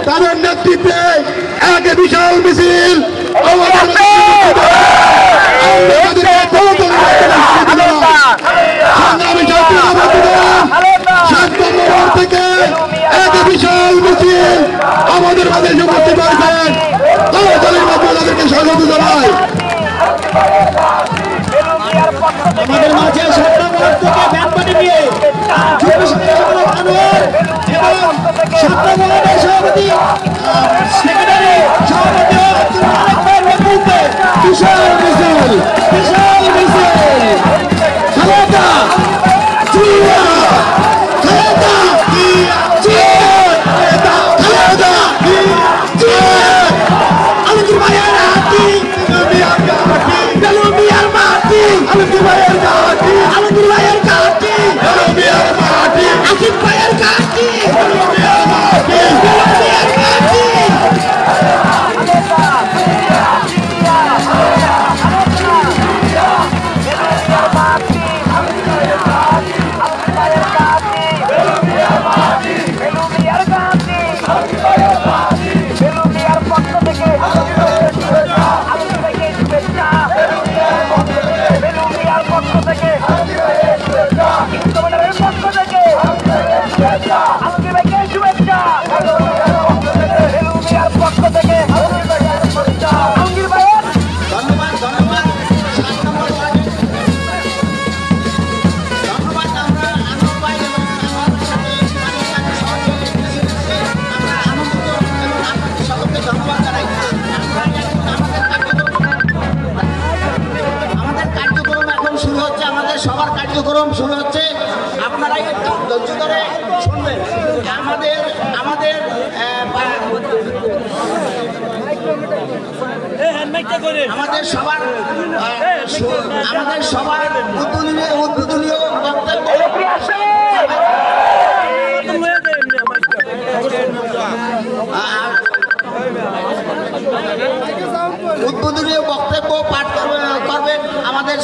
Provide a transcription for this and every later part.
তাদের নেতৃত্বে এক বিশাল মিছিল থেকে এক বিশাল মিছিল আমাদের মাঝে উপস্থিত হয়েছেন। দলের মাধ্যমে তাদেরকে স্বাগত জানাই। আমাদের মাঝে থেকে ব্যাপারে নিয়ে সভাপতি সেক্রেটারি সভাপতি বিশাল মিছিল বিশাল মিছিল খালেদা জিয়া খালেদা জিয়া খালেদা জিয়া আলমগীর ভাইয়ের হাতি বেলুমিয়ার মাটি আলমগীর ভাইয়ের ঘাটি আলমগীর ভাইয়ের ঘাটি বেলুমিয়ার মাটি আসিফ ভাইয়ের ঘাটি বেলুমিয়ার মাটি বেলুমিয়ার ঘাটি সবার কার্যক্রম শুরু হচ্ছে। আপনারা একটু ধৈর্য ধরে শুনবেন। আমাদের সবার উদ্বোধনীয় বক্তব্য পাঠ করবেন আমাদের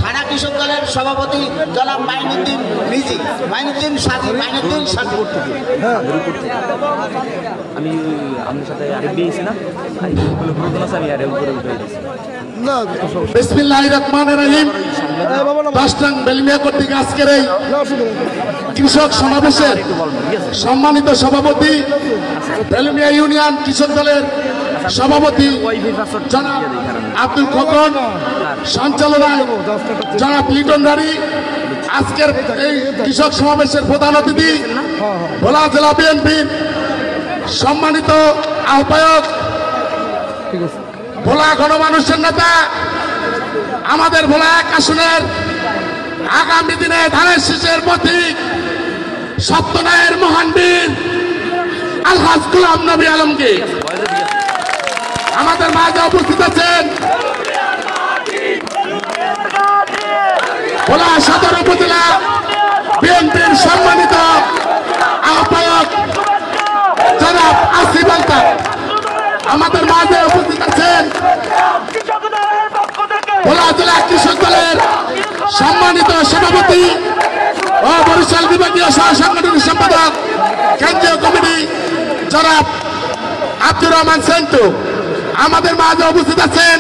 থানা কৃষক দলের সভাপতি জনাব মাইনুদ্দিন মিজি মাইনুদ্দিন সাজি আমি আপনার সাথে আরেক দিয়েছিলাম বিসমিল্লাহির রহমানির রহিম। 10 নং বেলমিয়া কর্তৃক আজকের এই কৃষক সমাবেশের সম্মানিত সভাপতি বেলমিয়া ইউনিয়ন কৃষক দলের সভাপতি জনাব আব্দুল খোকন, সঞ্চালনায় জনাব লিটন রানী, আজকের এই কৃষক সমাবেশের প্রধান অতিথি ভোলা জেলা বিএনপির সম্মানিত আহ্বায়ক, ভোলা গণমানুষের নেতা, আমাদের ভোলা 1 আসনের আগামী দিনে ধানের শীষের প্রতীক সত্যনায়ের মহান বীর আলহাজ গোলাম নবী আলমগীর আমাদের মাঝে উপস্থিত আছেন। ভোলা সদর উপজেলা বিএনপির সম্মানিত আহ্বায়ক জনাব আসিফ আলতাফ আমাদের মাঝে উপস্থিত আছেন। ভোলা জেলা কৃষক দলের সম্মানিত সভাপতি ও বরিশাল বিভাগীয় সহ সাংগঠনিক সম্পাদক কেন্দ্রীয় কমিটি জনাব আব্দুর রহমান সেন্টু আমাদের মাঝে উপস্থিত আছেন।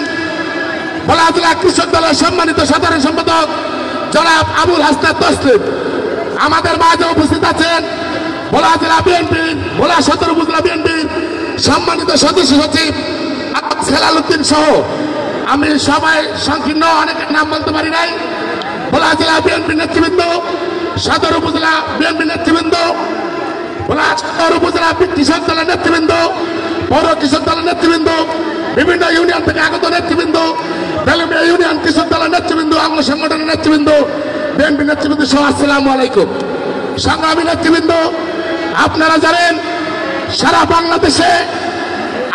ভোলা জেলা কৃষক দলের সম্মানিত সাধারণ সম্পাদক জনাব আবুল হাসনাত তসলিম আমাদের মাঝে উপস্থিত আছেন। ভোলা জেলা বিএনপি ভোলা সদর উপজেলা বিএনপির সম্মানিত সদস্য সচিব সেলাল উদ্দিন সহ আমি সবাই সংকীর্ণ অনেকের নাম বলতে পারি নাই। ভোলা জেলা বিএনপি নেতৃবৃন্দ, সদর উপজেলা বিএনপি নেতৃবৃন্দ, ভোলা সদর উপজেলা কৃষক দলের নেতৃবৃন্দ, পৌর কৃষক দলের নেতৃবৃন্দ, বিভিন্ন ইউনিয়ন থেকে আগত নেতৃবৃন্দ, বেলমিয়া ইউনিয়ন কৃষক দলের নেতৃবৃন্দ, অঙ্গ সংগঠনের নেতৃবৃন্দ, বিএনপি নেতৃবৃন্দ সহ আসসালামু আলাইকুম। সংগ্রামী নেতৃবৃন্দ, আপনারা জানেন সারা বাংলাদেশে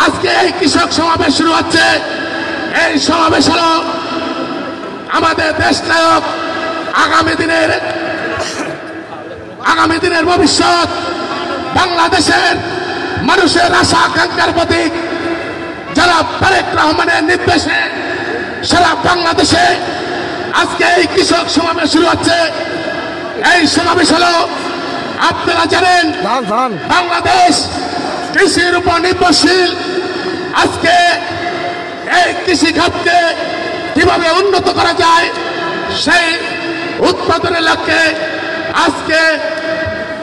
আজকে এই কৃষক সমাবেশ শুরু হচ্ছে। এই সমাবেশ হল আমাদের দেশ নায়ক আগামী দিনের ভবিষ্যৎ বাংলাদেশের মানুষের আশা আকাঙ্ক্ষার প্রতীক জনাব তারেক রহমানের নির্দেশে সারা বাংলাদেশে আজকে এই কৃষক সমাবেশ শুরু হচ্ছে। এই সমাবেশ হলো আপনারা জানেন বাংলাদেশ কৃষির উপর নির্ভরশীল। আজকে এই কৃষি খাতকে কিভাবে উন্নত করা যায় সেই উৎপাদনের লক্ষ্যে আজকে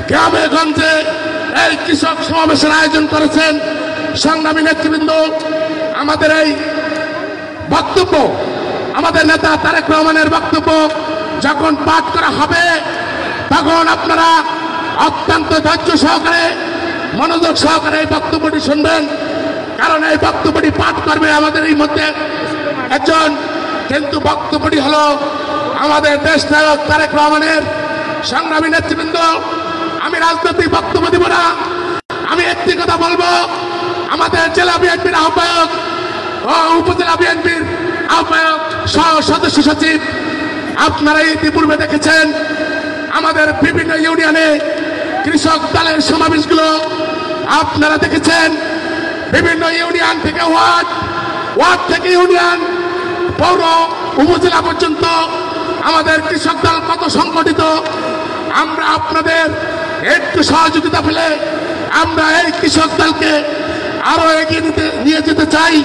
গ্রামে গঞ্জে এই কৃষক সমাবেশের আয়োজন করেছেন সংগ্রামী নেতৃবৃন্দ। আমাদের এই বক্তব্য, আমাদের নেতা তারেক রহমানের বক্তব্য যখন পাঠ করা হবে তখন আপনারা অত্যন্ত ধৈর্য সহকারে মনোযোগ সহকারে এই বক্তব্যটি শুনবেন, কারণ এই বক্তব্যটি পাঠ করবে আমাদের এই মধ্যে একজন, কিন্তু বক্তব্যটি হলো আমাদের দেশ নায়ক তারেক রহমানের। সংগ্রামী নেতৃবৃন্দ, আমি রাজনৈতিক বক্তব্য দিব না, আমি একটি কথা বলবো। আমাদের জেলা বিএনপির আহ্বায়ক ও উপজেলা বিএনপির আহ্বায়ক সহ সদস্য সচিব, আপনারা ইতিপূর্বে দেখেছেন আমাদের বিভিন্ন ইউনিয়নে কৃষক দলের সমাবেশগুলো আপনারা দেখেছেন। বিভিন্ন ইউনিয়ন থেকে ওয়ার্ড, ওয়ার্ড থেকে ইউনিয়ন, পৌর উপজেলা পর্যন্ত আমাদের কৃষক দল কত সংগঠিত। আমরা আপনাদের একটু সহযোগিতা পেলে আমরা এই কৃষক দলকে আরো এগিয়ে নিয়ে যেতে চাই।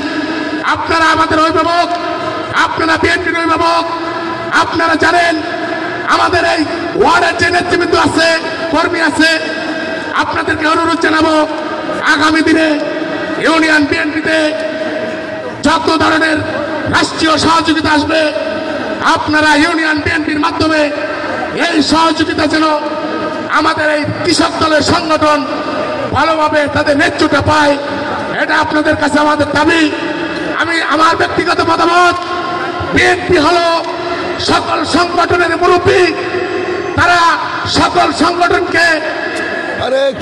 আপনারা আমাদের অভিভাবক, আপনারা বিএনপির অভিভাবক, আপনারা জানেন আমাদের এই ওয়ার্ডের যে নেতৃবৃন্দ আছে, কর্মী আছে, আপনাদেরকে অনুরোধ জানাবো আগামী দিনে ইউনিয়ন বিএনপিতে যত ধরনের রাষ্ট্রীয় সহযোগিতা আসবে আপনারা ইউনিয়ন বিএনপির মাধ্যমে এই সহযোগিতা যেন আমাদের এই কৃষক দলের সংগঠন ভালোভাবে তাদের ন্যায্যতা পায়, এটা আপনাদের কাছে আমাদের দাবি। আমি আমার ব্যক্তিগত মতামত, বিএনপি হলো সকল সংগঠনের মুরব্বী, তারা সকল সংগঠনকে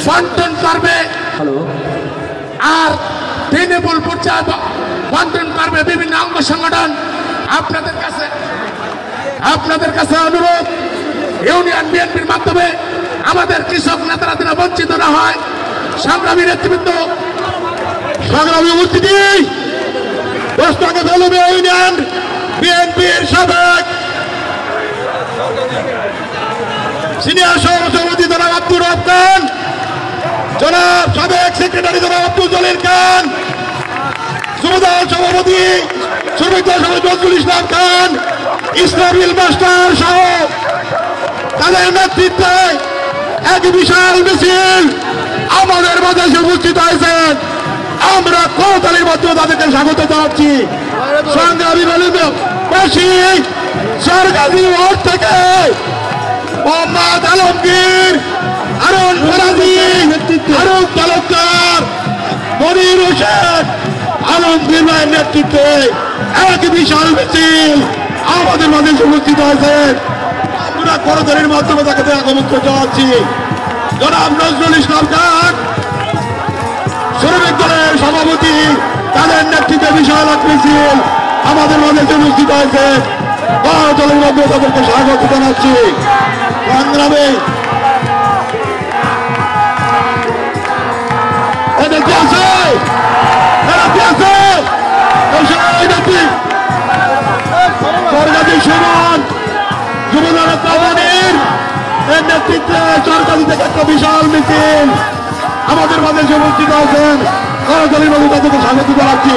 বন্টন করবে আর তৃণমূল পর্যায়ে বন্টন করবে বিভিন্ন অঙ্গ সংগঠন। আপনাদের কাছে অনুরোধ, ইউনিয়ন বিএনপির মাধ্যমে আমাদের কৃষক নেতারা যেন বঞ্চিত না হয়। সংগ্রামী নেতৃবৃন্দ, সংগ্রামী উপস্থিতি, ইউনিয়ন বিএনপির সাবেক সিনিয়র সভাপতি জনাব আব্দুর রব খান, জনাব সাবেক সেক্রেটারি জনাব আব্দুল জলিল খান, যুবদল সভাপতি শ্রমিক দল সভাপতি নজরুল ইসলাম খান, ইসলামিল মাস্টার সহ তাদের নেতৃত্বে এক বিশাল মিছিল আমাদের মাঝে উপস্থিত হয়েছেন। আমরা করতালির মাধ্যমে তাদেরকে স্বাগত জানাচ্ছি। সংগ্রামী বাসী সরকারি ওয়ার্ড থেকে মোহাম্মদ আলমগীর, আরুন ফরাজি, আরুন তালুকদার, মনির হোসেন, আলমগীর ভাইয়ের নেতৃত্বে এক বিশাল মিছিল আমাদের মাঝে উপস্থিত হয়েছেন। আমরা করতালির মাধ্যমে তাকে আগমন জানাচ্ছি। জনাব নজরুল ইসলাম খান, শ্রমিক দলের সভাপতি, তাদের নেতৃত্বে বিশাল এক মিছিল আমাদের মাঝে উপস্থিত হয়েছে। দলের মাধ্যমে তাদেরকে স্বাগত জানাচ্ছি। সংগ্রামে সরকারি সমান যুবদল প্রামাণিক এর নেতৃত্বে সরকারি থেকে একটা বিশাল মিছিল আমাদের মাঝে উপস্থিত হয়েছেন। করতালির মাধ্যমে তাদেরকে স্বাগত জানাচ্ছি।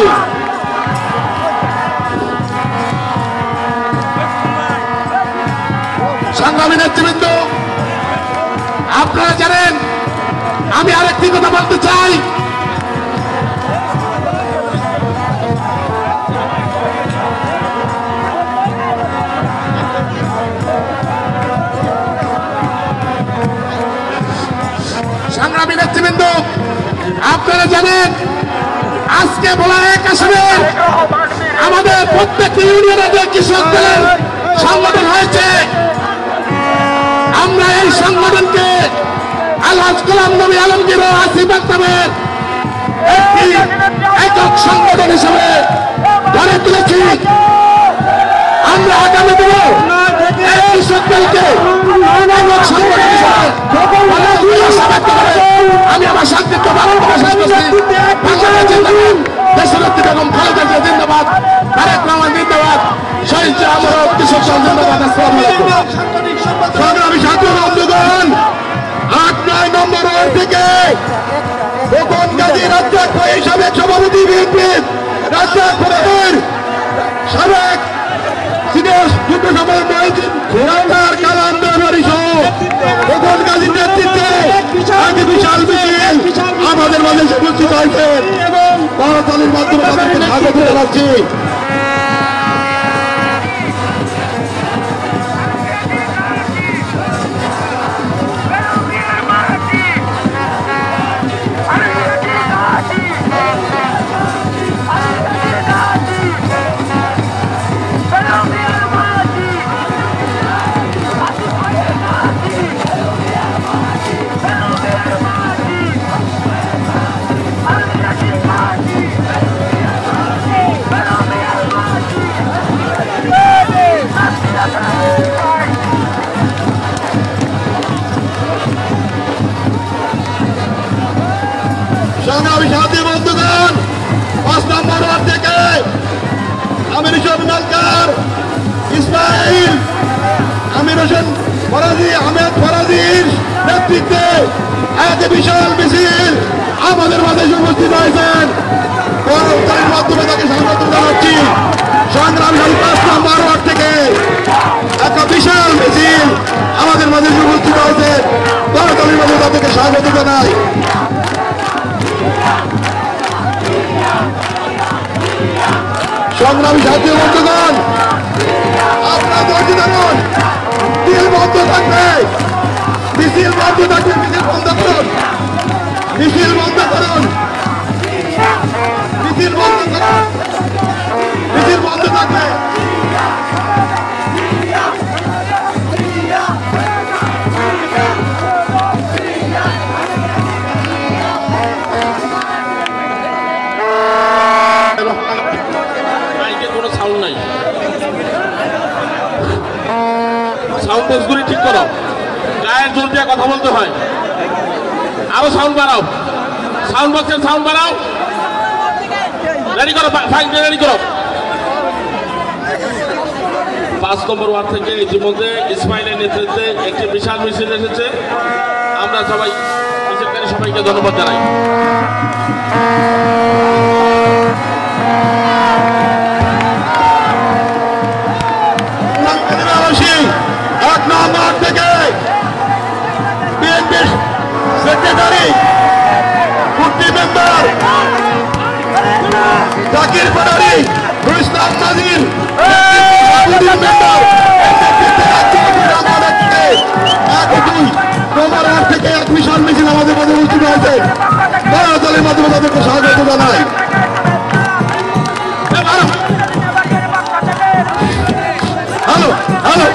সংগ্রামী নেতৃবৃন্দ, আপনারা জানেন আমি আরেকটি কথা বলতে চাই। সংগ্রামী নেতৃবৃন্দ, আপনারা জানেন আজকে বলা এক আসনে আমাদের প্রত্যেকটি ইউনিয়নে যে কৃষক দলের সংগঠন হয়েছে, আমরা এই সংগঠনকে আলহাজ গোলাম নবী আলমগীর ও আসিফ আক্তারের একটি একক সংগঠন হিসেবে গড়ে তুলেছি। আমরা আগামী দিনে এই কৃষক দলকে একক সংগঠন হিসেবে আমি আমার সংক্ষিপ্ত বক্তব্য শেষ করছি। বাংলাদেশ জিন্দাবাদ, দেশনেত্রী বেগম খালেদা জিয়া জিন্দাবাদ, তারেক রহমান জিন্দাবাদ, শহীদ আমর কৃষক দল জিন্দাবাদ। আসসালামু আলাইকুম। সংগ্রামী ছাত্র বন্ধুগণ, ৮-৯ নম্বর ওয়ার্ড থেকে খোকন গাজী সভাপতি বিএনপির রাজশাহীর সাবেক সিনিয়র যুগ্ম সম্পাদক ঘোড়াঘাট কালাম ব্যবহারী সহ প্রধান গাজীর নেতৃত্বে আগে বিশাল মিছিল আমাদের মাঝে উপস্থিত হয়েছেন এবং করতালির মাধ্যমে তাদেরকে স্বাগত জানাচ্ছি। সংগ্রামী সাথী বন্ধুগণ, 5 নম্বর ওয়ার্ড থেকে আমির হোসেন মালকার, ইসমাইল, আমির হোসেন ফরাজি, আহমেদ ফরাজির নেতৃত্বে এক বিশাল মিছিল আমাদের মাঝে উপস্থিত হয়েছেন। করতালির মাধ্যমে তাকে স্বাগত জানাচ্ছি। সংগ্রামী 5 নম্বর ওয়ার্ড থেকে একটা বিশাল মিছিল আমাদের মাঝে উপস্থিত হয়েছে। করতালির মাধ্যমে তাদেরকে স্বাগত জানাই। সংগ্রামী সাথী বন্ধুগণ, আপনারা ধৈর্য ধরুন, মিছিল বন্ধ থাকবে, মিছিল বন্ধ থাকবে, মিছিল বন্ধ করুন, মিছিল বন্ধ করুন, মিছিল বন্ধ করুন, মিছিল বন্ধ থাকবে। সাউন্ড বক্সগুলি ঠিক করো, গায়ের জোর দিয়ে কথা বলতে হয়। আরো সাউন্ড বাড়াও, সাউন্ড বক্সের সাউন্ড বাড়াও, রেডি করো, রেডি করো। 5 নম্বর ওয়ার্ড থেকে ইতিমধ্যে ইসমাইলের নেতৃত্বে একটি বিশাল মিছিল এসেছে। আমরা সবাই মিছিলকারী সবাইকে ধন্যবাদ জানাই। থেকে বিএনপির সেক্রেটারি কুর্তি মেম্বার জাকির পাড়ারি ইসলাম নাজির মেম্বার থেকে এক বিশাল মিছিল আমাদের মাঝে উপস্থিত হয়েছে। দলের মাধ্যমে তাদেরকে স্বাগত জানাই। Hello hello hello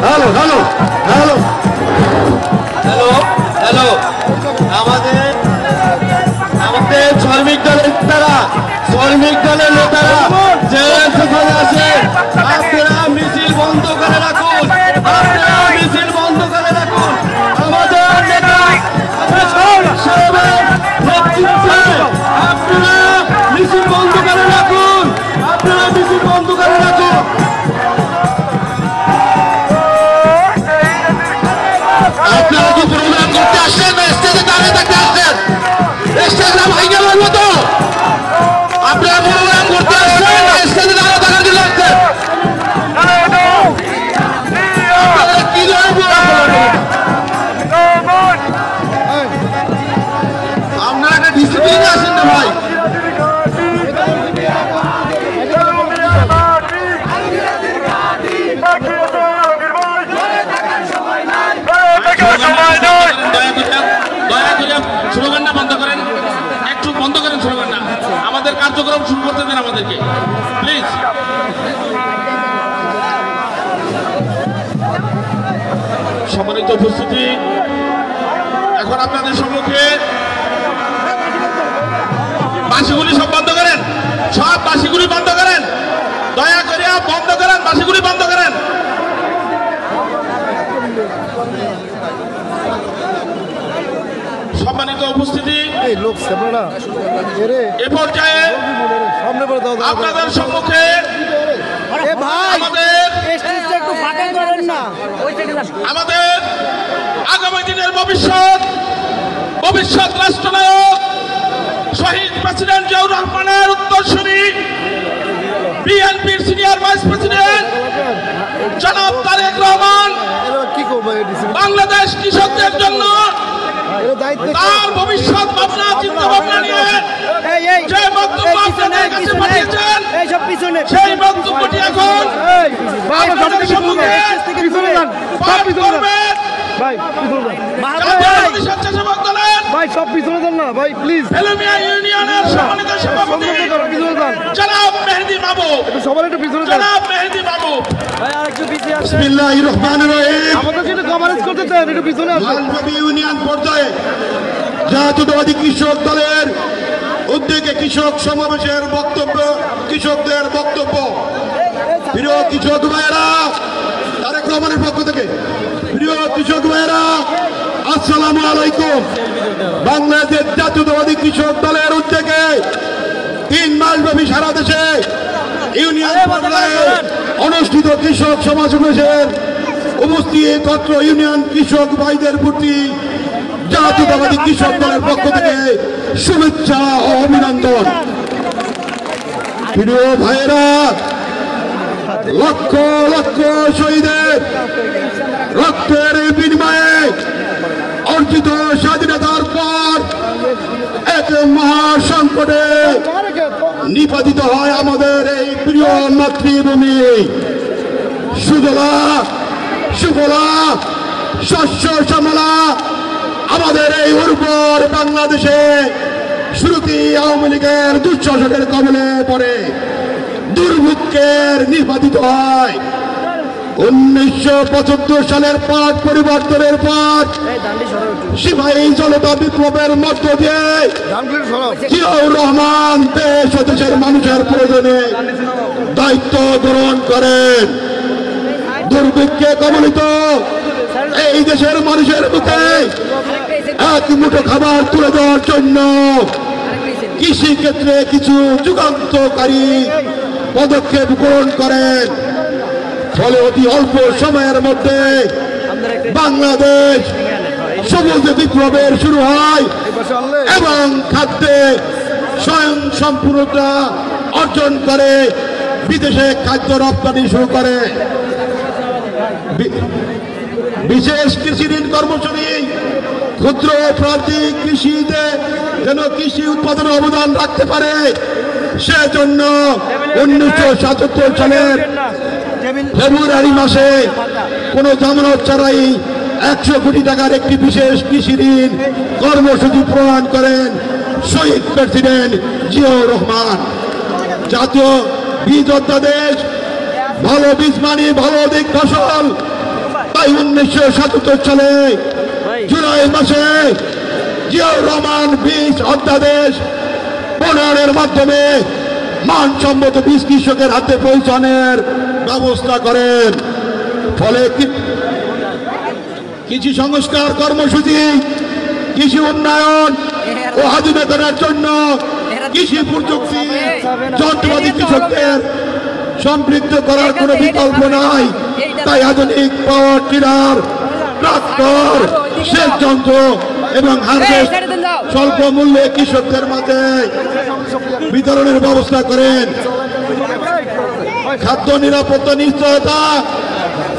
hello hello hello hello hello আমাদের শ্রমিক দলের নেতারা যে সেখানে আছে, আপনারা মিছিল বন্ধ করে রাখুন, আপনারা মিছিল বন্ধ করে রাখুন। আমাদের নেতা আপনারা মিছিল বন্ধ করে রাখুন, আপনারা মিছিল বন্ধ করে রাখুন। আপনারা কি প্রোগ্রাম করতে আসছেন না স্টেজে দাঁড়িয়ে থাকতে আসছেন? স্টেজটা ভাঙে বলবো তো, আপনারা প্রোগ্রাম করতে আসছেন না স্টেজে দাঁড়িয়ে থাকার জন্য আসছেন? আপনারা কি ধরনের প্রোগ্রাম করেন? আপনারা একটা ডিসিপ্লিনে আসেন না ভাই। স্লোগানটা বন্ধ করেন, একটু বন্ধ করেন স্লোগানটা। আমাদের কার্যক্রম শুরু করতে দেন আমাদেরকে প্লিজ। সম্মানিত উপস্থিতি, এখন আপনাদের সম্মুখে বাঁশিগুলি সব বন্ধ করেন, সব বাঁশিগুলি বন্ধ করেন, দয়া করে বন্ধ করেন, বাঁশিগুলি বন্ধ করেন। সম্মানিত উপস্থিতি, এ পর্যায়ে আপনাদের সম্মুখে আমাদের আগামী দিনের ভবিষ্যৎ রাষ্ট্রনায়ক শহীদ প্রেসিডেন্ট জিয়াউর রহমানের উত্তরসূরি বিএনপির সিনিয়র ভাইস প্রেসিডেন্ট জনাব তারেক রহমান বাংলাদেশ কৃষকদের জন্য তার ভবিষ্যৎ ভাবনা চিন্তা ভাবনা নিয়ে যে বক্তব্য আপনাদের কাছে পাঠিয়েছেন সেই বক্তব্যটি এখন আপনাদের সম্মুখে পাঠ করবেন স্বেচ্ছাসেবক দলের এলুমিয়া ইউনিয়নের সম্মানিত সভাপতি জনাব মেহেদী মাহবুব। জনাব মেহেদী মাহবুব। বিসমিল্লাহির রহমানির রহিম। আমাদের সাথে কভারেজ করতে দেন, একটু পিছনে আসুন। লালবাবী ইউনিয়ন পর্যায়ে জাতীয়তাবাদী কৃষক দলের উদ্যোগে কৃষক সমাবেশের বক্তব্য, কৃষকদের বক্তব্য। প্রিয় কৃষক ভাইয়েরা, তারেক রহমানের পক্ষ থেকে প্রিয় কৃষক ভাইয়েরা, আসসালামু আলাইকুম। বাংলাদেশ জাতীয়তাবাদী কৃষক দলের উদ্যোগে 3 মাস ব্যাপী সারা দেশে ইউনিয়ন পর্যায়ে অনুষ্ঠিত কৃষক সমাবেশের উপস্থিত অত্র ইউনিয়ন কৃষক ভাইদের প্রতি জাতীয়তাবাদী কৃষক দলের পক্ষ থেকে শুভেচ্ছা ও অভিনন্দন। প্রিয় ভাইয়েরা, লক্ষ লক্ষ শহীদের রক্তের বিনিময়ে অর্জিত স্বাধীনতার পর এক মহাসংকটে নিপাতিত হয় আমাদের এই প্রিয় মাতৃভূমি। সুজলা সুফলা শস্য শ্যামলা আমাদের এই উর্বর বাংলাদেশে শুরুতেই আওয়ামী লীগের দুঃশাসনের কবলে পড়ে দুর্ভিক্ষের নিপাতিত হয়। 1975 সালের পট পরিবর্তনের পর সিপাহী জনতা বিপ্লবের মধ্য দিয়ে জিয়াউর রহমান দেশ ও দেশের মানুষের প্রয়োজনে দায়িত্ব গ্রহণ করেন। দুর্ভিক্ষে কবলিত এই দেশের মানুষের মুখে এক মুঠো খাবার তুলে দেওয়ার জন্য কৃষি ক্ষেত্রে কিছু যুগান্তকারী পদক্ষেপ গ্রহণ করেন। ফলে অতি অল্প সময়ের মধ্যে বাংলাদেশ সবুজ বিপ্লবের শুরু হয় এবং খাদ্যে স্বয়ং সম্পূর্ণতা অর্জন করে বিদেশে খাদ্য রপ্তানি শুরু করে। বিশেষ কৃষি ঋণ কর্মসূচি ক্ষুদ্র প্রান্তিক কৃষিতে যেন কৃষি উৎপাদনে অবদান রাখতে পারে সেজন্য 1977 সালের ফেব্রুয়ারি মাসে কোনো জামানত ছাড়াই 100 কোটি টাকার একটি বিশেষ কৃষি ঋণ কর্মসূচি প্রণয়ন করেন শহীদ প্রেসিডেন্ট জিয়াউর রহমান। জাতীয় বীজ অধ্যাদেশ, ভালো বীজ মানে ভালো অধিক ফসল, তাই 1977 সালে জুলাই মাসে জিয়াউর রহমান বীজ অধ্যাদেশ প্রণয়নের মাধ্যমে মানসম্মত বীজ কৃষকের হাতে পৌঁছানোর ব্যবস্থা করেন। ফলে কৃষি সংস্কার কর্মসূচি, কৃষি উন্নয়ন ও আধুনিকরণের জন্য কৃষি প্রযুক্তি যন্ত্রপাতি কৃষকদের সম্পৃক্ত করার কোনো বিকল্প নাই। তাই আধুনিক পাওয়ার টিলার, ট্রাক্টর, সেচ যন্ত্র এবং হারভেস্ট স্বল্প মূল্যে কৃষকদের মাঝে বিতরণের ব্যবস্থা করেন। খাদ্য নিরাপত্তা নিশ্চয়তা,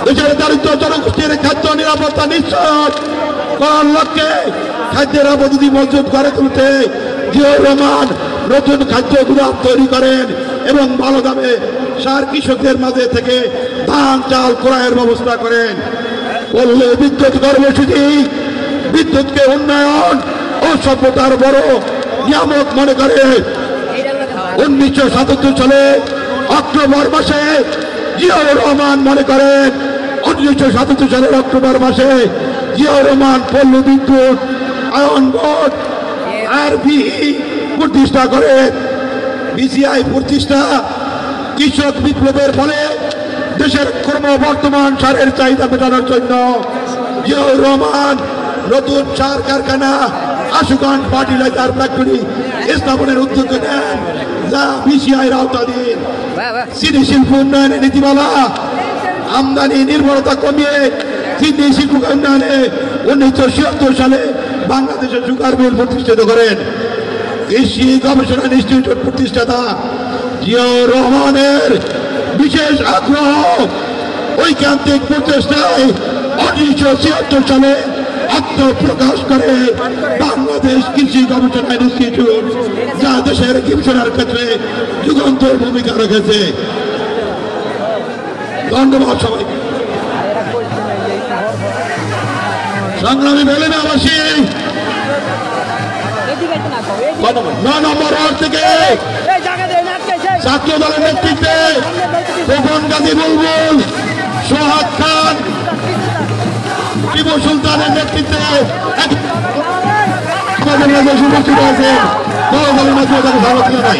দেশের দারিদ্র জনগোষ্ঠীর খাদ্য নিরাপত্তা নিশ্চয় করার লক্ষ্যে খাদ্যের আবদ্ধি মজবুত করে তুলতে জিয়াউর রহমান নতুন খাদ্য গুদাম তৈরি করেন এবং ভালো দামে সার কৃষকদের মাঝে থেকে ধান চাল ক্রয়ের ব্যবস্থা করেন। পল্লী বিদ্যুৎ কর্মসূচি বিদ্যুৎকে উন্নয়ন ও সভ্যতার বড় নিয়ামক মনে করে 1977 সালে অক্টোবর মাসে জিয়াউর রহমান মনে করেন 1977 সালের অক্টোবর মাসে জিয়াউর রহমান পল্লী বিদ্যুৎ আয়ন বোর্ড আরবিই প্রতিষ্ঠা করে। বিসিআই প্রতিষ্ঠা কৃষক বিপ্লবের ফলে দেশের ক্রমবর্ধমান সারের চাহিদা মেটানোর জন্য জিয়াউর রহমান নতুন সার কারখানা আশুগঞ্জ ফার্টিলাইজার ফ্যাক্টরি স্থাপনের উদ্যোগ নেন, যা বিসিআইর আওতাধীন। চিনি শিল্প উন্নয়নের নীতিমালা আমদানি নির্ভরতা কমিয়ে সিটি শিল্প উন্নয়নে 1976 সালে বাংলাদেশের সুগার মিল প্রতিষ্ঠিত করেন। কৃষি গবেষণা ইনস্টিটিউট প্রতিষ্ঠাতা জিয়াউর রহমানের বিশেষ আগ্রহ ঐকান্তিক প্রচেষ্টায় 1976 সালে আত্মপ্রকাশ করে বাংলাদেশ কৃষি গবেষণা ইনস্টিটিউট, যা দেশের গবেষণার ক্ষেত্রে যুগান্তর ভূমিকা রেখেছে। ধন্যবাদ সবাইকে। সংগ্রামী বেলেনাবাসী 9 নম্বর ওয়ার্ড থেকে ছাত্র দলের নেতৃত্বে খোকন গাজী বুলবুল, সোহাগ খান, টিপু সুলতানের নেতৃত্বে উপস্থিত আছেন। দলের মাঝে তাকে স্বাগত জানাই।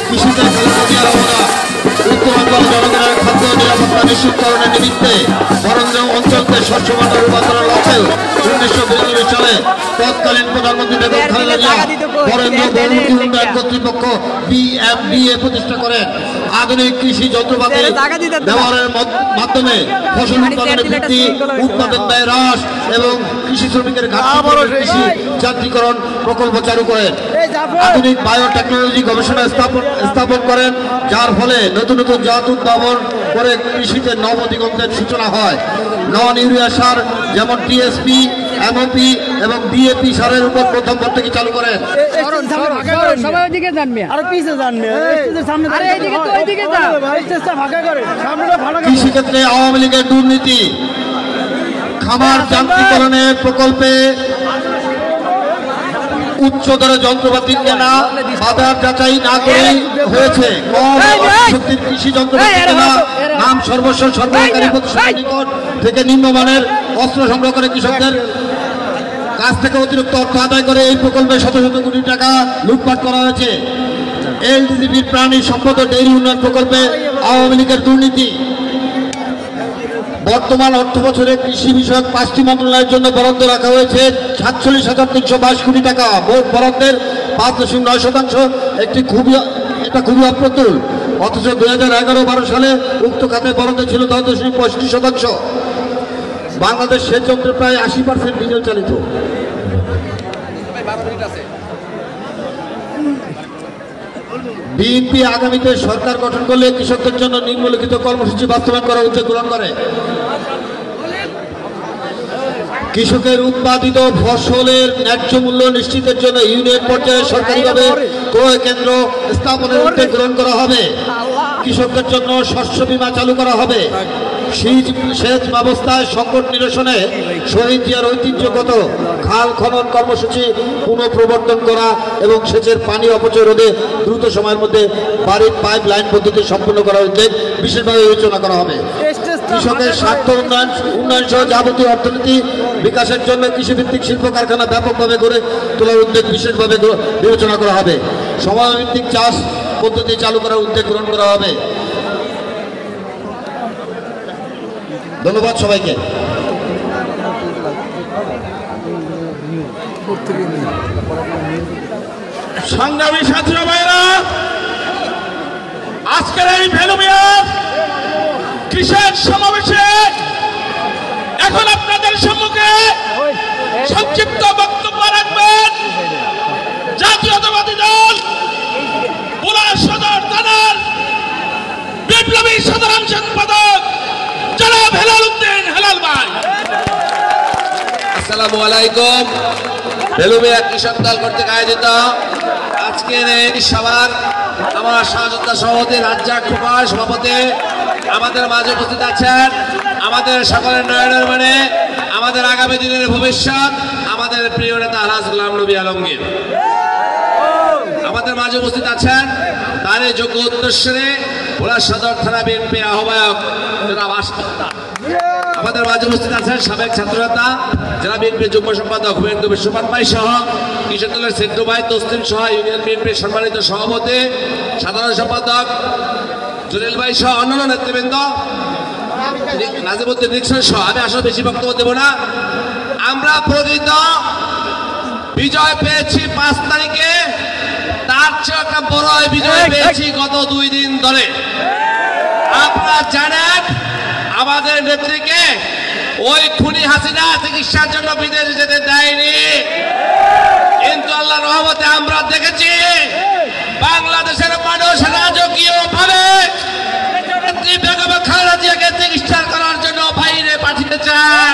কৃষিতে উত্তরাঞ্চল জনগণের খাদ্য নিরাপত্তা নিশ্চিতকরণের নিমিত্তে বরেন্দ্র অঞ্চলকে স্বচ্ছ ভাণ্ডার রূপান্তরের লক্ষ্যে 1992 সালে তৎকালীন প্রধানমন্ত্রী বেগম খালেদা জিয়া বরেন্দ্র বহুমুখী উন্নয়ন কর্তৃপক্ষ BMDA প্রতিষ্ঠা করেন। আধুনিক কৃষি যন্ত্রপাতি ব্যবহারের মাধ্যমে ফসল উৎপাদনের বৃদ্ধি, উৎপাদন ব্যয় হ্রাস এবং কৃষি শ্রমিকের ঘাটতি কৃষি যান্ত্রিকরণ প্রকল্প চালু করেন। আধুনিক বায়োটেকনোলজি গবেষণা স্থাপন করেন, যার ফলে নতুন নতুন জাত উদ্ভাবন করে কৃষিতে নব দিগন্তের সূচনা হয়। নন ইউরিয়া সার যেমন TSP, MOP এবং DAP সারের উপর প্রথম ভর্তুকি চালু করেন। কৃষিক্ষেত্রে আওয়ামী লীগের দুর্নীতি, খামার যান্ত্রিকরণের প্রকল্পে উচ্চ দরে যন্ত্রপাতি কেনা বাজার যাচাই না করে হয়েছে। কম শক্তির কৃষি যন্ত্রপাতি কেনা, নাম সর্বস্ব সরবরাহকারী প্রতিষ্ঠানের নিকট থেকে নিম্নমানের অস্ত্র সংগ্রহ করে কৃষকদের কাছ থেকে অতিরিক্ত অর্থ আদায় করে এই প্রকল্পে শত শত কোটি টাকা লুটপাট করা হয়েছে। LDCPর প্রাণী সম্পদ ও ডেইরি উন্নয়ন প্রকল্পে আওয়ামী লীগের দুর্নীতি। বর্তমান অর্থ বছরে কৃষি বিষয়ক 5টি মন্ত্রণালয়ের জন্য বরাদ্দ রাখা হয়েছে 47,322 কোটি টাকা। মোট বরাদ্দের 5.9%। এটা খুবই অপ্রতুল। অথচ 2011-12 সালে উক্ত খাতে বরাদ্দ ছিল 10.65%। বাংলাদেশ সেচ যন্ত্র প্রায় 80% ডিজেল চালিত। বিএনপি আগামীতে সরকার গঠন করলে কৃষকদের জন্য নিম্নলিখিত কর্মসূচি বাস্তবায়ন করার উদ্যোগ গ্রহণ করে। কৃষকের উৎপাদিত ফসলের ন্যায্য মূল্য নিশ্চিতের জন্য ইউনিয়ন পর্যায়ে সরকারিভাবে ক্রয় কেন্দ্র স্থাপনের উদ্যোগ গ্রহণ করা হবে। কৃষকদের জন্য শস্য বীমা চালু করা হবে। সেচ ব্যবস্থায় সংকট নিরসনে শহীদ জিয়ার ঐতিহ্যগত খাল খনন কর্মসূচি পুনঃপ্রবর্তন করা এবং সেচের পানি অপচয় রোধে দ্রুত সময়ের মধ্যে বাড়ির পাইপ লাইন পদ্ধতি সম্পন্ন করার উদ্যোগ বিশেষভাবে বিবেচনা করা হবে। কৃষকের স্বার্থ উন্নয়ন সহ যাবতীয় অর্থনীতি বিকাশের জন্য কৃষিভিত্তিক শিল্প কারখানা ব্যাপকভাবে গড়ে তোলার উদ্যোগ বিশেষভাবে বিবেচনা করা হবে। সময়ভিত্তিক চাষ পদ্ধতি চালু করার উদ্যোগ গ্রহণ করা হবে। ধন্যবাদ সবাইকে। সংগ্রামী ছাত্র ভাইরা, আজকের এই ভেলুমিয়ার কৃষক সমাবেশে এখন আপনাদের সম্মুখে সংক্ষিপ্ত বক্তব্য রাখবেন জাতীয়তাবাদী দল ভোলা সদর থানার বিপ্লবী সাধারণ সম্পাদক জনাব হেলাল উদ্দিন হেলাল ভাই। আসসালামু আলাইকুম। ভেলুমিয়া কৃষক দল কর্তৃক আয়োজিত আজকের এই সভার আমার সহযোদ্ধা সভাপতি রাজ্জাক খোকা সভাপতি আমাদের মাঝে উপস্থিত আছেন। আমাদের সকলের নয়নের মানে আমাদের আগামী দিনের ভবিষ্যৎ আমাদের প্রিয় নেতা আলহাজ গোলাম নবী আলমগীর আমাদের মাঝে উপস্থিত আছেন। তার এই যোগ্য উদ্দেশ্যে ভোলা সদর থানা বিএনপি আহ্বায়ক জনাব আশফাক আমাদের মাঝে উপস্থিত আছেন। সাবেক ছাত্রনেতা জেলা বিএনপির যুগ্ম সম্পাদক হুমায়ুন কবির সুপার ভাই সহ কৃষক দলের সেক্টর ভাই তসলিম সহ ইউনিয়ন বিএনপির সম্মানিত সভাপতি সাধারণ সম্পাদক জলিল ভাই সহ অন্যান্য নেতৃবৃন্দ, নাজিমুদ্দিন নিক্সন সহ আমি আসলে বেশি বক্তব্য দেব না। আমরা প্রকৃত বিজয় পেয়েছি 5 তারিখে, তার চেয়ে একটা বড় বিজয় পেয়েছি গত 2 দিন ধরে। আপনারা জানেন আমাদের নেত্রীকে ওই খুনি হাসিনা চিকিৎসার জন্য বিদেশে যেতে দেয়নি, কিন্তু আল্লাহর রহমতে আমরা দেখেছি বাংলাদেশের মানুষ রাজকীয় ভাবে নেত্রী বেগম খালেদা জিয়াকে চিকিৎসা করার জন্য বাইরে পাঠিয়েছেন।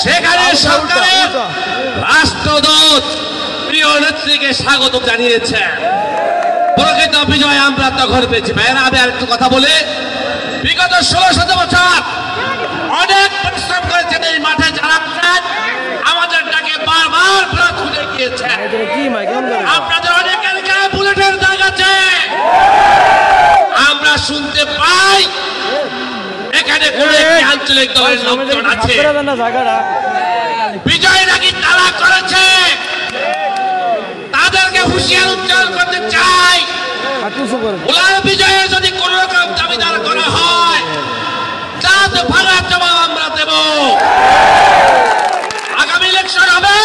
সেখানে সরকারের রাষ্ট্রদূত প্রিয় নেত্রীকে স্বাগত জানিয়েছেন। প্রকৃত বিজয় আমরা তখন পেয়েছি। ভাইয়েরা, আমি আর একটু কথা বলি। বিগত 16-17 বছর অনেক পরিশ্রম করেছেন এই মাঠে যারা আমাদের ডাকে বারবার ফেরত খুঁজে গিয়েছেন। আপনাদের অনেকের গায়ে বুলেটের দাগ আছে। আমরা শুনতে পাই এখানে কোন একটি আঞ্চলিক দলের লোকজন আছে বিজয় নাকি তারা করেছে। তাদেরকে হুঁশিয়ার উচ্চারণ করতে চাই, বিজয়ের যদি কোন রকম দাবিদার করা হয় তার ভাড়ার জবাব আমরা দেব। আগামী ইলেকশন হবে,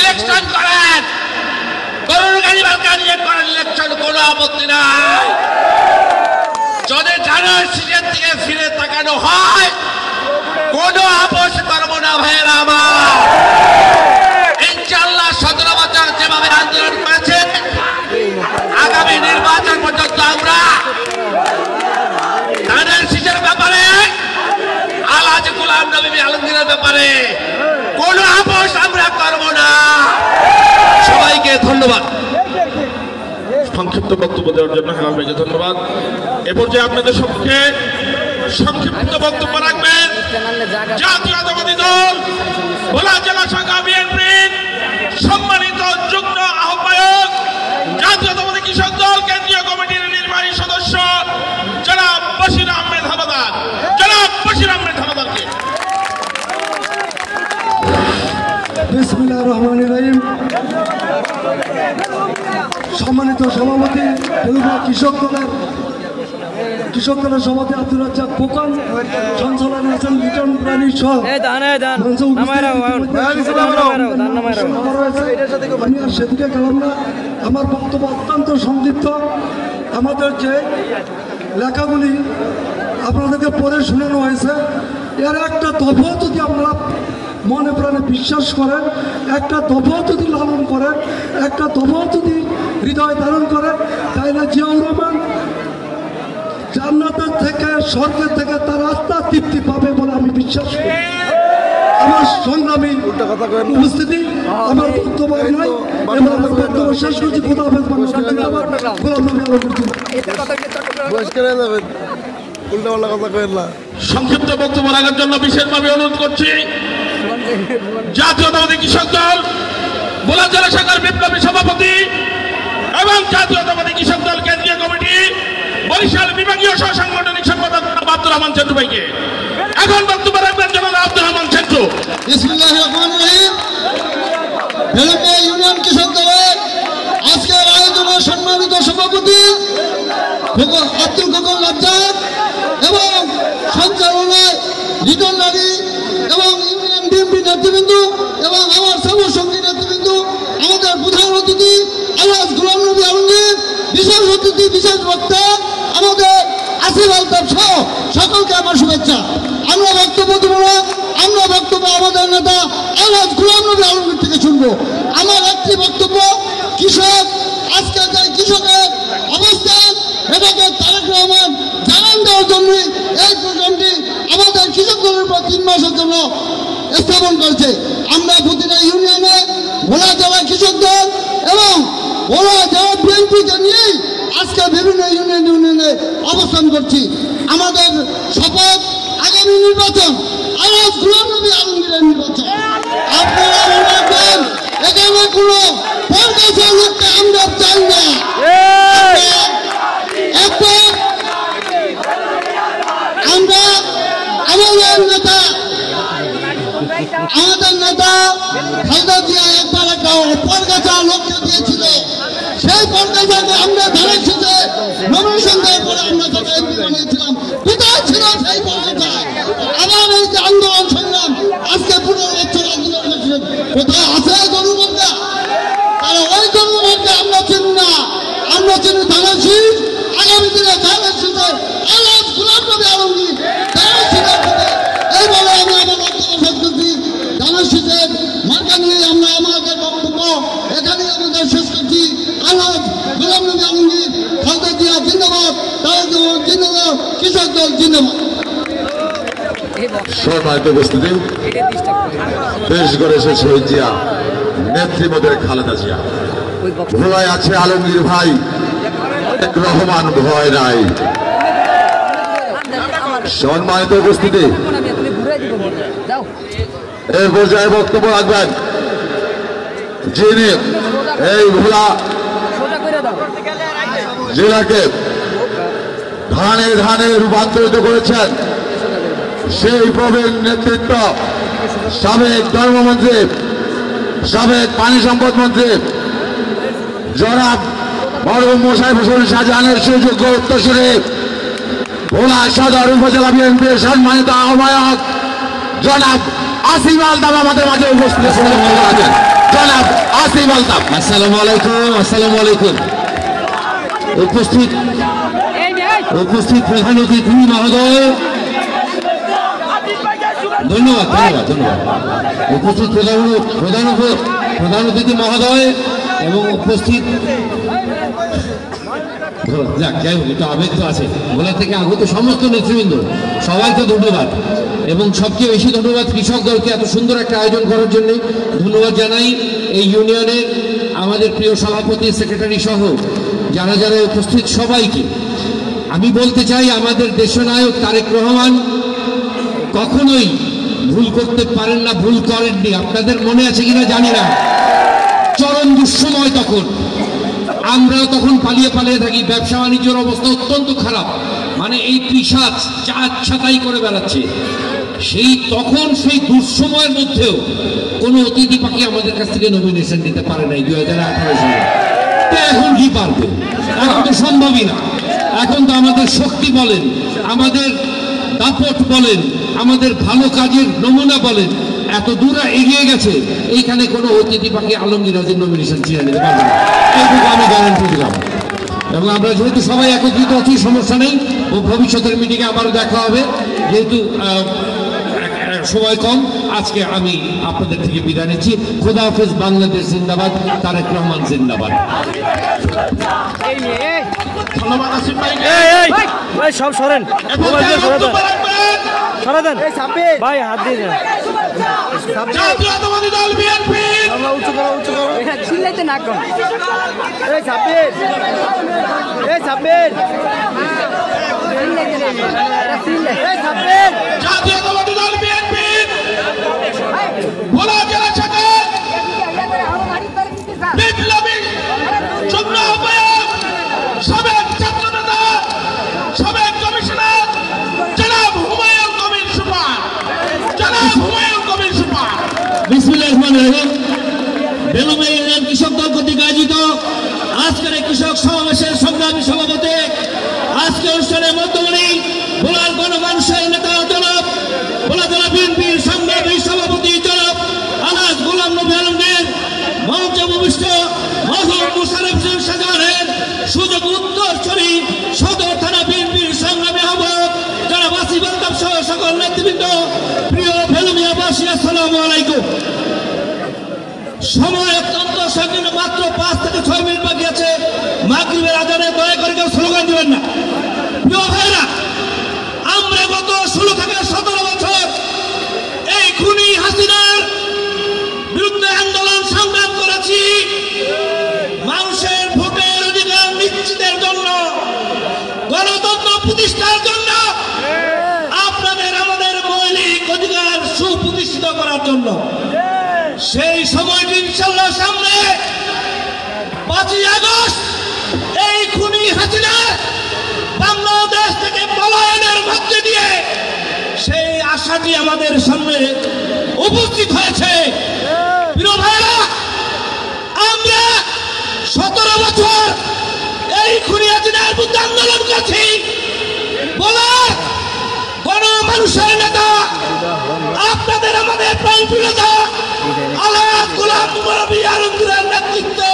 ইলেকশন করেন, গরুর গাড়ি মার্কা নিয়ে করেন ইলেকশন, কোনো আপত্তি নাই। যদি জানার সিজন থেকে ফিরে তাকানো হয় কোনো আপোষ করবো না ভাইয়েরা আমার। ইনশাআল্লাহ 17 বছর যেভাবে আন্দোলন করেছে আগামী নির্বাচন পর্যন্ত আমরা ধানের শীষের ব্যাপারে আলহাজি গোলাম নবী আলমগীরের ব্যাপারে কোনো আপোষ আমরা করবো না। সবাইকে ধন্যবাদ। সংক্ষিপ্ত বক্তব্য দেওয়ার জন্য হেলাল ভাইকে ধন্যবাদ। এ পর্যায়ে আপনাদের সবকে সংক্ষিপ্ত বক্তব্য রাখবেন জাতীয়তাবাদী দল ভোলা জেলা শাখা বিএনপির সম্মানিত যুগ্ম আহ্বায়ক, জাতীয়তাবাদী কৃষক দল কেন্দ্রীয় কমিটির নির্বাহী সদস্য জনাব বশির আহমেদ হাওলাদার। জনাব বশির আহমেদ হাওলাদারকে। বিসমিল্লাহির রহমানির রহিম। সম্মানিত সভাপতি কৃষক দলের সভাপতি আব্দুর রাজ্জাক খোকন, সঞ্চালন আছেন লিটন প্রাণী সহ আমি আর সেদিকে গেলাম না। আমার বক্তব্য অত্যন্ত সংক্ষিপ্ত। আমাদের যে লেখাগুলি আপনাদেরকে পড়ে শোনানো হয়েছে এর একটা দফাও যদি আপনারা মনে প্রাণে বিশ্বাস করেন, একটা দফাও যদি লালন করেন, একটা দফাও যদি হৃদয় ধারণ করেন, তাইলে জিয়াউর রহমান জান্নাতের থেকে স্বর্গের থেকে তার আত্মা তৃপ্তি পাবে বলে আমি বিশ্বাস করি। আমার সংগ্রামী উপস্থিতি, আমার বক্তব্য নয়, এবং আমার বক্তব্য শেষ করছি। খোদা হাফেজ। সংক্ষিপ্ত বক্তব্য রাখার জন্য বিশেষভাবে অনুরোধ করছি জাতীয়তাবাদী কৃষক দল ভোলা জেলা শাখার বিপ্লবী সভাপতি এবং জাতীয়তাবাদী কৃষক দল কেন্দ্রীয় কমিটি বরিশাল বিভাগীয় সহ সাংগঠনিক সম্পাদক আব্দুর রহমান সেন্টু ভাইকে। এখন বক্তব্য রাখবেন জনাব আব্দুর রহমান সেন্টু। বিসমিল্লাহির রহমানির রহিম। ভেলুঙ্গা ইউনিয়ন কৃষক দলের আজকের আয়োজনের সম্মানিত সভাপতি আব্দুল খোকন রাজ্জাক এবং সঞ্চালনায় লিটন নারী এবং ইউনিয়ন বিএনপি নেতৃবৃন্দ এবং আমার সর্বসঙ্গী নেতৃবৃন্দ, আমাদের প্রধান অতিথি আলহাজ গোলাম নবী আলমগীর, বিশেষ অতিথি বিশেষ বক্তা আমাদের আসিফ আলতাফ সহ সকলকে আমার শুভেচ্ছা। আমরা বক্তব্য দেব না, আমরা বক্তব্য আমাদের নেতা আলহাজ গোলাম নবী আলমগীর থেকে শুনবো। আমার একটি বক্তব্য, কৃষক আজকে যে কৃষকের অবস্থান এটাকে তারেক রহমান জানান দেওয়ার জন্য এই প্রোগ্রামটি আমাদের কৃষক দলের উপর 3 মাসের জন্য স্থাপন করেছে। আমরা প্রতিটা ইউনিয়নে ভোলা জেলা কৃষক দল এবং ভোলা জেলা বিএনপিকে নিয়েই আজকে বিভিন্ন ইউনিয়নে অবস্থান করছি। আমাদের শপথ আগামী নির্বাচন আলহাজ গোলাম নবী আলমগীরের নির্বাচন। আপনারা মনে রাখবেন এখানে কোনো পরগাছা লোককে আমরা চাই না। আমরা আমাদের নেতা খালেদা জিয়া একবার একটা পরগাছা লোককে দিয়েছিল, সেই পরগাছাকে আমরা ধানের সাথে নমিনেশন দেওয়ার পরে আমরা তাকে এমপি বানিয়েছিলাম। ছিল সেই পর্যায়ে আবার এই যে আন্দোলন সংগ্রাম আজকে 15 বছর কোথায় আছে গরু বন্ধা? তারা ওই গরু বন্ধা আমরা চিনি না, আমরা চিনি ধানের শীষ। আগামী দিনে ধানের শীষের আলাদ গোলাম নবী আলমগীর ধানের শীষের এইভাবে আমি আমার বক্তব্য শেষ করছি। ধানের শীষের মার্কা নিয়ে আমরা আমাদের বক্তব্য এখানেই আমাদের শেষ করছি। আলাদ গোলাম নবী আলমগীর, খালেদা জিয়া জিন্দাবাদ, তারেক রহমান জিন্দাবাদ, কৃষক দল জিন্দাবাদ। সম্মানিত উপস্থিতি, দেশ গড়েছে শহীদ জিয়া, নেতৃত্বের খালেদা জিয়া, ভোলায় আছে আলমগীর ভাই, রহমান ভয় নাই। সম্মানিত উপস্থিতি, এই পর্যায়ে বক্তব্য রাখবেন যিনি এই ভোলা জেলাকে ধানে ধানে রূপান্তরিত করেছেন, সেই প্রবীণ নেতৃত্ব, সাবেক ধর্মমন্ত্রী, সাবেক পানি সম্পদ মন্ত্রী জনাব মরহুম মোশাররফ হোসেন শাহজাহানের সুযোগ্য উত্তরসূরি ভোলা সদর উপজেলা বিএনপির সম্মানিত আহ্বায়ক জনাব আসিফ আলতাফ আমাদের মাঝে উপস্থিত আছেন। জনাব আসিফ আলতাফ। আসসালামু আলাইকুম। আসসালামু আলাইকুম। উপস্থিত প্রধান অতিথি মহোদয়, ধন্যবাদ ধন্যবাদ ধন্যবাদ। উপস্থিত প্রধান অতিথি মহোদয় এবং উপস্থিত যাক যাই হোক, একটু আবেগ তো আছে। ভোলা থেকে আগত সমস্ত নেতৃবৃন্দ, সবাইকে ধন্যবাদ এবং সবচেয়ে বেশি ধন্যবাদ কৃষক দলকে এত সুন্দর একটা আয়োজন করার জন্য ধন্যবাদ জানাই। এই ইউনিয়নের আমাদের প্রিয় সভাপতি, সেক্রেটারি সহ যারা যারা উপস্থিত সবাইকে আমি বলতে চাই, আমাদের দেশনায়ক তারেক রহমান কখনোই ভুল করতে পারেন না, ভুল করেননি। আপনাদের মনে আছে কিনা জানি না, চরম দুঃসময় তখন, আমরা তখন পালিয়ে পালিয়ে থাকি, ব্যবসা বাণিজ্যের অবস্থা অত্যন্ত খারাপ, মানে এই পিশাচ ছাতাই করে বেড়াচ্ছে। সেই দুঃসময়ের মধ্যেও কোনো অতিথি পাখি আমাদের কাছ থেকে নমিনেশন দিতে পারে নাই 2018 সালে। এখন কি পারবে? এখন তো সম্ভবই না। এখন তো আমাদের শক্তি বলেন, আমাদের দাপট বলেন, আমাদের ভালো কাজের নমুনা বলেন, এত দূর এগিয়ে গেছে, এইখানে কোনো অতিথি পাখি আলমগীর রাজের নমিনেশন ছিঁড়ে নিতে পারবে না, এইটুকু আমি গ্যারান্টি দিলাম। এবং আমরা যেহেতু সবাই একত্রিত আছি, সমস্যা নেই, ও ভবিষ্যতের মিটিংয়ে আবারও দেখা হবে। যেহেতু সময় কম, আজকে আমি আপনাদের থেকে বিদায় নিচ্ছি। খোদা হাফেজ। বাংলাদেশ জিন্দাবাদ, তারেক রহমান জিন্দাবাদ। ধন্যবাদ আসিফ ভাই। সব সরেন, সরা দেন ভাই, হাত দিয়ে দেন। জাতীয়তাবাদী দল বিএনপি, উঁচু করো, উঁচু করো, চিল্লাইতে না কর। এই সাব্বির, এই সাব্বির, জাতীয়তাবাদী দল বিএনপি ভোলা জেলা শাখা বিপ্লবী যুগ্ম আহ্বায়ক, সাবেক ছাত্র নেতা, সাবেক কমিশনার জনাব হুমায়ুন কবির সুপার, জনাব হুমায়ুন কবির সুপার। বিসমিল্লাহির রহমানির রহিম। বেলুমে ইউনিয়ন কৃষক দল কর্তৃক আয়োজিত আজকের এই কৃষক সমাবেশের সংগ্রামী সভাপতি, আজকে অনুষ্ঠানের মধ্যমণি ভোলার গণমানুষের নেতা জনাব ভোলা জেলা বিএনপির সংগ্রামী সভাপতি জনাব আলহাজ গোলাম নবী আলমগীর, মঞ্চে ভূমিষ্ঠ মরহুম মোশাররফ হোসেন শাহজাহানের সুযোগ উত্তরসূরি সদর থানা বিএনপির সংগ্রামী আহ্বায়ক জনাব আসিফ আলতাফ সহ সকল নেতৃবৃন্দ, প্রিয় বেলুমিয়াবাসী, আসসালামু আলাইকুম। সময় অত্যন্ত সংকীর্ণ, মাত্র 5 থেকে 6 মিনিট বাকি আছে মাগরিবের আজানে। দয়া করে কেউ স্লোগান দিবেন না। প্রিয় ভাইরা, আমরা গত 16 থেকে 17 বছর এই খুনি হাসিনার বিরুদ্ধে আন্দোলন সংগ্রাম করেছি, মানুষের ভোটের অধিকার নিশ্চিতের জন্য, গণতন্ত্র প্রতিষ্ঠার জন্য, আপনাদের আমাদের মৌলিক অধিকার সুপ্রতিষ্ঠিত করার জন্য। সেই সময়টি ইনশাআল্লাহ সামনে। 5ই আগস্ট এই খুনি হাসিনা বাংলাদেশ থেকে পলায়নের মধ্য দিয়ে সেই আশাটি আমাদের সামনে উপস্থিত হয়েছে। প্রিয় ভাইরা, আমরা 17 বছর এই খুনি হাসিনার বিরুদ্ধে আন্দোলন করছি, বলার গণমানুষের নেতা, আপনাদের আমাদের প্রাণপ্রিয় নেতা আলহাজ গোলাম নবী আলমগীরের নেতৃত্বে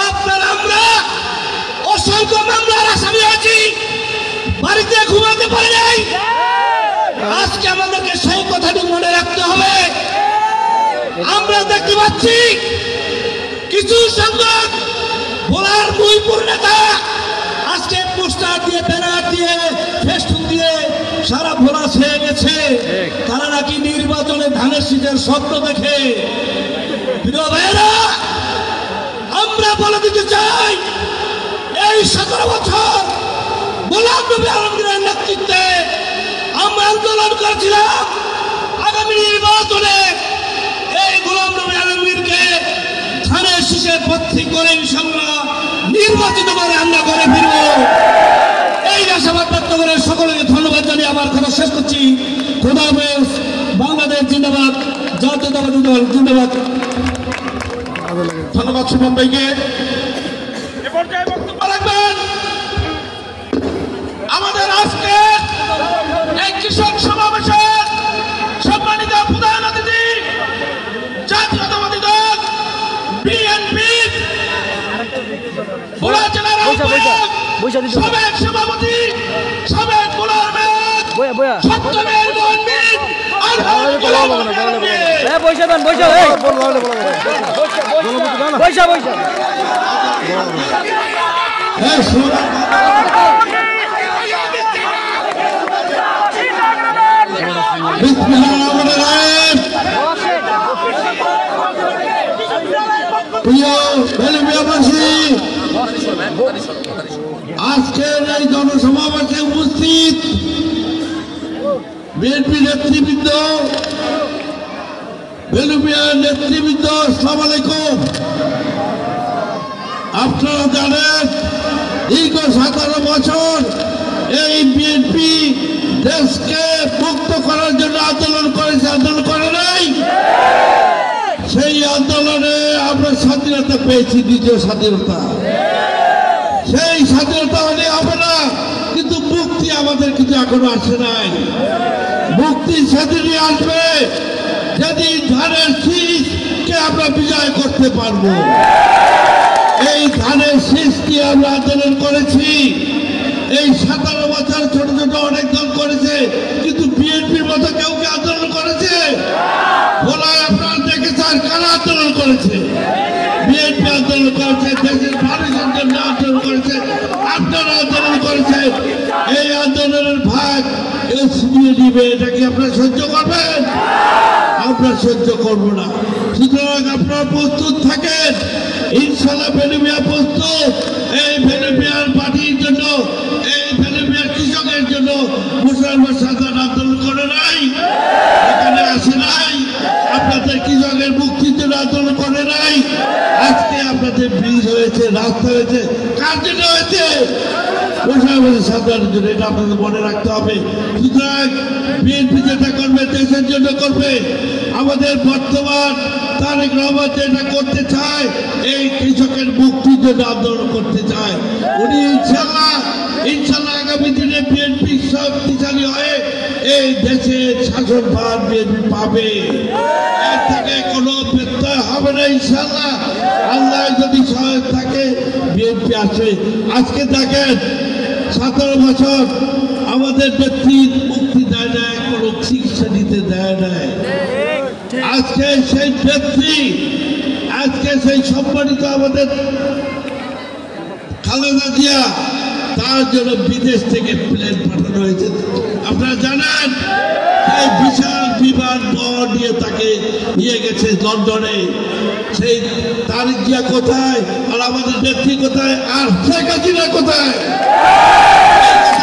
আপনারা আমরা অসংখ্য মামলার আসামি আছি, বাড়িতে ঘুমাতে পারি নাই। আজকে আমাদেরকে সেই কথাটি মনে রাখতে হবে। আমরা দেখতে পাচ্ছি কিছু সংগঠন ভোলার মহিপুর নেতা আজকে পোস্টার দিয়ে, ব্যানার দিয়ে, ফেস্টুন দিয়ে সারা ভোলা ছেয়ে গেছে। তারা নাকি নির্বাচনে ধানের শীতের স্বপ্ন দেখে। প্রিয় ভাইয়েরা, আমরা বলে দিতে চাই এই 17 বছর গোলাম নবী আলমগীরের নেতৃত্বে আমরা আন্দোলন করেছিলাম আগামী নির্বাচনে এই গোলাম নবী আলমগীরকে ধানের শীষে প্রার্থী করে ইনশাআল্লাহ নির্বাচিত করে আমরা করে ফিরব। এই আশাবাদ ব্যক্ত করে সকলকে ধন্যবাদ জানিয়ে আমার কথা শেষ করছি। খোদা হাফেজ। বাংলাদেশ জিন্দাবাদ, জাতীয়তাবাদী দল জিন্দাবাদ। ধন্যবাদ সুমন ভাইকে। বক্তব্য রাখবেন আমাদের আজকে এই কৃষক সমাবেশের সম্মানিত প্রধান অতিথি, জাতীয়তাবাদী দল বিএনপি ভোলা জেলার সাবেক সভাপতি, সাবেক ভোলার মেয়র, সপ্তমের গণমিত আজকের এই জনসমাবেশে উপস্থিত বিএনপি নেতৃবৃন্দ, বেলুমিয়ার নেতৃবৃন্দ, আসসালামু আলাইকুম। আপনারা জানেন দীর্ঘ 17 বছর এই বিএনপি দেশকে মুক্ত করার জন্য আন্দোলন করেছে, আন্দোলন করে নাই। সেই আন্দোলনে আমরা স্বাধীনতা পেয়েছি, দ্বিতীয় স্বাধীনতা। সেই স্বাধীনতা হলে হবে না, কিন্তু মুক্তি আমাদের কিন্তু এখনো আসে নাই। মুক্তি সেদিনই আসবে যেদিন ধানের শীষকে আমরা বিজয় করতে পারবো। এই ধানের শীষ নিয়ে আমরা আন্দোলন করেছি। এই 17 বছর ছোট ছোট অনেক দল করেছে, কিন্তু বিএনপির মতো কেউ কি আন্দোলন করেছে? ভোলায় আপনারা দেখেছেন কারা আন্দোলন করেছে? বিএনপি আন্দোলন করেছে, দেশের মানুষের জন্য আন্দোলন করেছে, আপনারা আন্দোলন করেছে। এই আন্দোলনের ভাগ এসপিএ নিবে, এটা কি আপনারা সহ্য করবেন? আমরা সহ্য করব না। সুতরাং আপনারা প্রস্তুত থাকেন, ইনশাআল্লাহ বেলুমিয়া প্রস্তুত। এই বেলুমিয়ার পার্টির জন্য, এই বেলুমিয়ার কৃষকের জন্য মুসলমান সাধারণ আন্দোলন করে নাই, এখানে আসে নাই। আপনাদের কৃষকের মুক্তির জন্য আন্দোলন করে নাই। আজকে আপনাদের ব্রিজ হয়েছে, রাস্তা হয়েছে, কার জন্য হয়েছে? মুসলমান সাধারণের জন্য। এটা আপনাদের মনে রাখতে হবে। সুতরাং বিএনপি যেটা করবে দেশের জন্য করবে। আমাদের বর্তমান তারেক রহমান যেটা করতে চায়, এই কৃষকের মুক্তির জন্য আন্দোলন করতে চায়। উনি ইনশাল্লাহ আগামী দিনে বিএনপি শক্তিশালী হয়ে এই দেশের শাসনভার বিএনপি পাবে। এর থেকে কোনো ব্যত্যয় হবে না ইনশাল্লাহ। আল্লাহ যদি সহায়ক থাকে বিএনপি আসে। আজকে দেখেন 17 বছর আমাদের ব্যক্তির মুক্তি দেয় নাই, কোনো চিকিৎসা দিতে দেয় নাই। আজকে সেই ব্যক্তি, আজকে সেই সম্মানিত আমাদের খালেদা জিয়া, তার জন্য বিদেশ থেকে প্লেন পাঠানো হয়েছে। আপনারা জানেন সেই বিশাল বিমান বহর নিয়ে তাকে নিয়ে গেছে লন্ডনে। সেই তারেক জিয়া কোথায়, আর আমাদের ব্যক্তি কোথায়, আর শেখ হাসিনা কোথায়?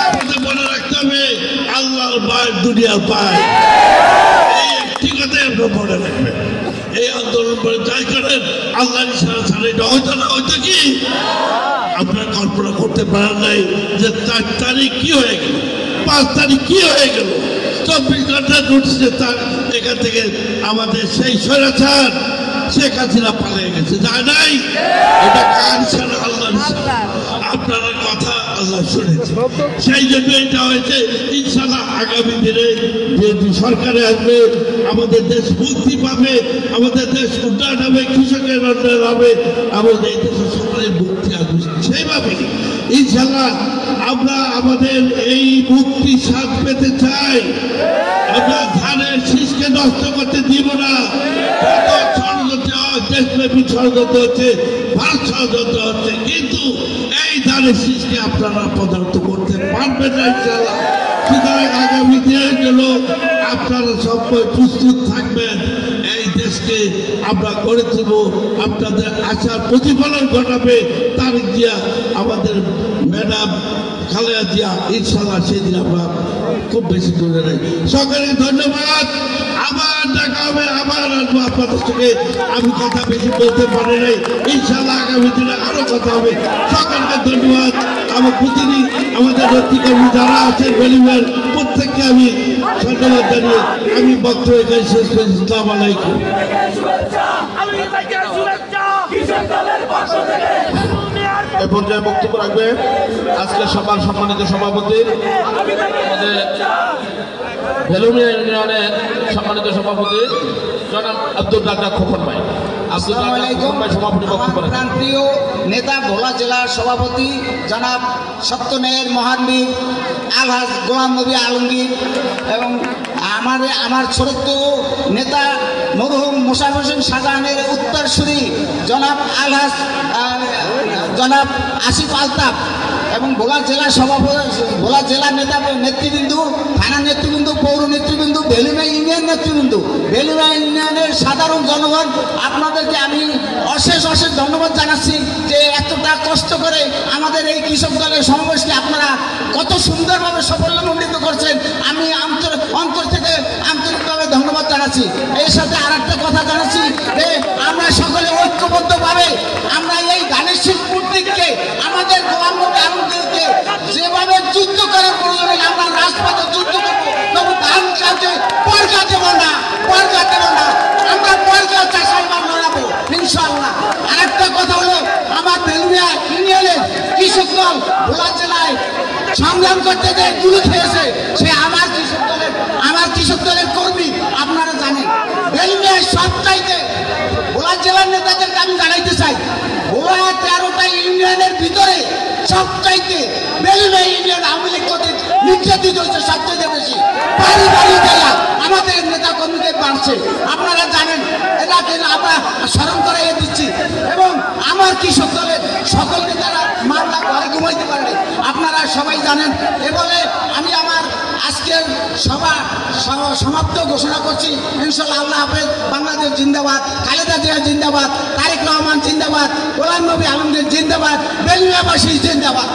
আমাদের মনে রাখতে হবে, আল্লাহর পায়, দুনিয়ার পায়। এই একটি কথাই আপনারা মনে রাখবেন। এই আন্দোলন করে যাই করেন, আল্লাহর ইশারা ছাড়া এটা হয়তো না। হয়তো কি আপনারা কল্পনা করতে পারেন নাই যে 4 তারিখ কি হয়ে গেল, 5 তারিখ কি হয়ে গেল। 24 ঘন্টা নোটিশে তার এখান থেকে আমাদের সেই স্বৈরাচার শেখ হাসিনা পালিয়ে গেছে, যায় নাই। এটা কার ইশারা? আল্লাহর ইশারা। আপনারা কথা আল্লাহ শুনেছে, সেই জন্য এটা হয়েছে। ইনশাআল্লাহ আগামী দিনে যেহেতু সরকারে আসবে, আমাদের দেশ মুক্তি পাবে, আমাদের দেশ উন্নয়ন হবে, কৃষকের উন্নয়ন হবে, আমাদের এই দেশের সকলের মুক্তি আসবে। সেইভাবে ইনশাআল্লাহ আমরা আমাদের এই মুক্তির স্বাদ পেতে চাই। আমরা ধানের শীষকে নষ্ট করতে দিব না। দেশব্যাপী ষড়যন্ত্র হচ্ছে, ভারত ষড়যন্ত্র হচ্ছে, কিন্তু এই ধানের শীষকে আপনারা পদার্থ করতে পারবেন না ইনশাআল্লাহ। সুতরাং আগামী দিনের জন্য আপনারা সবাই প্রস্তুত থাকবেন। এই দেশকে আমরা গড়ে তুলব, আপনাদের আশার প্রতিফলন ঘটাবে তারেক জিয়া, আমাদের ম্যাডাম খালেদা জিয়া। ইনশাআল্লাহ সেদিন আমরা খুব বেশি দূরে নেই। সকলকে ধন্যবাদ। আবার দেখা হবে, আবার আসবো আপনাদের সঙ্গে। আমি কথা বেশি বলতে পারি নাই, ইনশাআল্লাহ আগামী দিনে আরো কথা হবে। সকলকে ধন্যবাদ। আমার প্রতিদিন আমাদের নেতৃকর্মী যারা আছেন বেলুমের প্রত্যেককে আমি ধন্যবাদ জানিয়ে আমি বক্তব্য এখানে শেষ করেছি। আসসালামু আলাইকুম। এ পর্যায়ে বক্তব্য রাখবে আজকে সবার সম্মানিত সভাপতি, আমাদের বেলুমিয়া ইউনিয়নের সম্মানিত সভাপতি জনাব আব্দুল রাজ্জাক খোকন ভাই। আসসালামু আলাইকুম। আমার প্রাণপ্রিয় নেতা ভোলা জেলার সভাপতি জনাব সত্যনের মহানবীর আলহাজ গোলাম নবী আলমগীর এবং আমার ছোট্ট নেতা মরহুম মোশাররফ হোসেন শাহজাহানের উত্তরসূরি জনাব আলহাজ জনাব আসিফ আলতাফ এবং ভোলা জেলা সভাপতি, ভোলা জেলার নেতৃবৃন্দ, থানা নেতৃবৃন্দ, পৌর নেতৃবৃন্দ, বেলুমিয়া ইউনিয়ন নেতৃবৃন্দ, বেলুমিয়া ইউনিয়নের সাধারণ জনগণ, আপনাদেরকে আমি অশেষ অশেষ ধন্যবাদ জানাচ্ছি যে এতটা কষ্ট করে আমাদের এই কৃষক দলের সমাবেশকে আপনারা কত সুন্দরভাবে সাফল্যমণ্ডিত করছেন। আমি অন্তর থেকে আন্তরিকভাবে ধন্যবাদ জানাচ্ছি। এর সাথে আর একটা কথা জানাচ্ছি যে আমরা সকলে ঐক্যবদ্ধভাবে আমরা এই ধানের শীষ মূর্তিকে আমাদের গোলাম নবী আলমগীরকে যেভাবে যুদ্ধ করার প্রয়োজনে আমরা রাজপথে যুদ্ধ করবো, তবু ধান চাষে পরগা দেব না, পরগা দেব না, আমরা পরগা চাষাই লড়াবো ইনশাআল্লাহ। আর একটা কথা হলো আমার বেলুমিয়া ইউনিয়নের কৃষক দল ভোলা জেলায় সংগ্রাম করতে যে গুলি খেয়েছে সে আমার কৃষক দলের কর্মী। আপনারা জানেন বেলুমিয়ার সবচাইতে ভোলা জেলার নেতাদেরকে আমি জানাইতে চাই, ভোলা 13টা ইউনিয়নের ভিতরে সবচাইতে বেলুমিয়া ইউনিয়ন আওয়ামী লীগ কর্তৃক নির্যাতিত হচ্ছে সবচাইতে বেশি। বাড়ি বাড়ি জেলা আমাদের নেতা কর্মীদের বাড়ছে, আপনারা জানেন। এটাকে আমরা স্মরণ করাইয়ে দিচ্ছি এবং আমার কৃষক দলের সকল নেতারা মামলা ঘরে ঘুমাইতে পারে, আপনারা সবাই জানেন। এ বলে আমি আমার আজকের সভা সমাপ্ত ঘোষণা করছি। ইনশাআল্লাহ। আল্লাহ হাফেজ। বাংলাদেশ জিন্দাবাদ, খালেদা জিয়া জিন্দাবাদ, তারেক রহমান জিন্দাবাদ, গোলাম নবী আলমগীর জিন্দাবাদ, বেলুমিয়াবাসী জিন্দাবাদ।